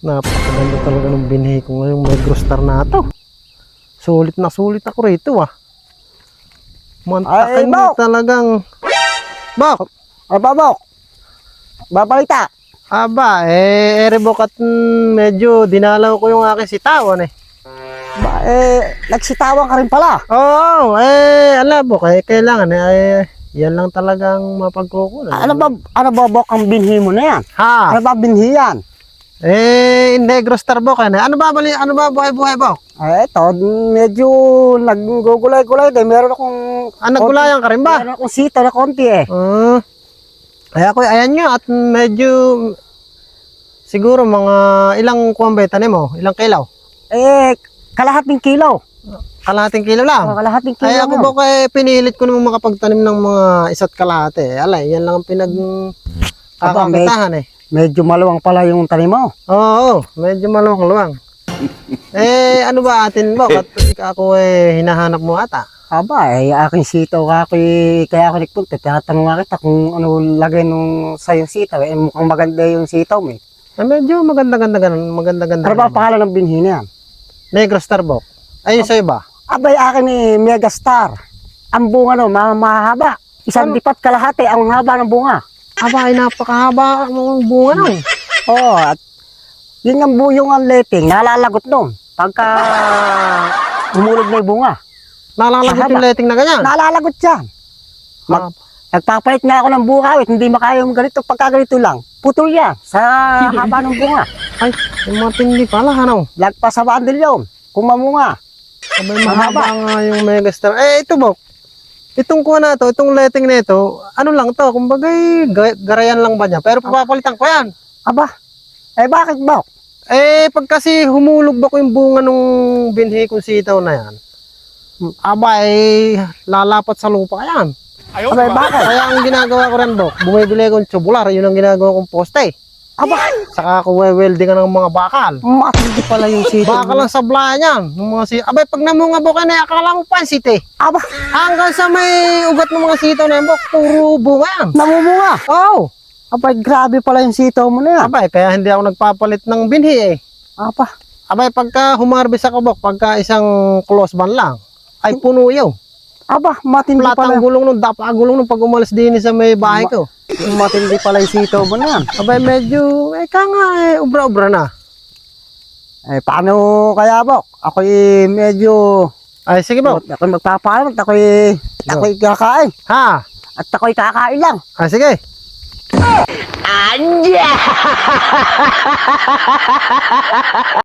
Napakaganda talaga ng binhi ko ngayong Megrostar na to. Sulit ako rito ah. Mantakin mo talagang. Bok! Aba, Bok! Babalita! Aba, Erebok at medyo dinalaw ko yung aking sitawan eh. Nagsitawang ka rin pala. Oo, ala Bok, kailangan yan lang talagang mapagkukunan. Ano ba, Bok, ang binhi mo na yan? Ha? Ano ba binhi yan? Negrostar Bok ano ba buhay Bok? Eto, medyo naggugulay-gulay din. Meron akong... Naggulayan ka rin ba? Meron akong sito na konti eh. Kaya ako, ayan nyo, at medyo siguro mga ilang kuwang ba tanim mo? Ilang kilaw? Kalahating kilo. Kalahating kilo lang? Kalahating kilo. Ay ako Bok, pinilit ko namang makapagtanim ng mga isa't kalahati. Alay, yan lang ang kakakitahan eh. Medyo maluwang pala yung tanim mo. Oo, medyo maluwang-luwang. Ano ba atin Bok? At ako hinahanap mo ata. Aba, aking sitaw kaya ako nagpunta. Tinatanong nga kita kung ano lagay nung sa'yo sitaw. Mukhang maganda yung sitaw mo eh. Medyo maganda-ganda. Ano ba pangalan ng binhi na yan? Negrostar Bok. Ayun sa'yo ba? Abay, akin eh, Megastar. Ang bunga no, mahaba. Isang dipat kalahati ang haba ng bunga. Aba, ay napakahaba ng bunga nun. Oo, at yun ang buyong ang letting, nalalagot nun. Pagka humulog na yung bunga. Nalalagot yung letting na ganyan? Nalalagot yan. Nagpapalit nga ako ng buhawit, hindi makaya yung ganito. Pagka ganito lang, putol yan sa haba ng bunga. Ay, yung matindi pala, ano? Lagpas sa bandil yun, kung mamunga. Abay, mahaba nga yung Megastar. Ito Bok. Itong kuha na to, itong letting na ito, ano lang to, kumbagay, garayan lang ba niya? Pero papapalitan ko yan. Aba, bakit Bok? Pag kasi humulog ba ko yung bunga nung binhi kong sitaw na yan, aba, lalapat sa lupa yan. Aba, bakit? Kaya ang ginagawa ko rin Bok, bumibili akong tubular, yun ang ginagawa kong poste. Aba, saka ako welding ng mga bakal. Matindi pala yung sitaw. Bakal lang sa blayan yan. Abay, pag namunga Bok, akala mo pansit eh. Aba, hanggang sa may ugat ng mga sitaw na yan Bok, puro bunga yan. namumunga. Oo. Abay, grabe pala yung sitaw mo na yan. Abay, kaya hindi ako nagpapalit ng binhi eh. Aba, Abay, pagka humarbis ako Bok, pagka isang close ban lang, ay puno yun. aba, matindi Platang pala. gulong nun, gulong nun pag umalis din sa may bahay ko. Matindi pala yung sitaw mo na yan. Abay, medyo, ubra-ubra na. Paano kaya Bok? Ako'y medyo... Ay, sige Bok. Ako'y magpapalit, ako'y kakain. Ha? At ako'y kakain lang. Ay, sige. Anya!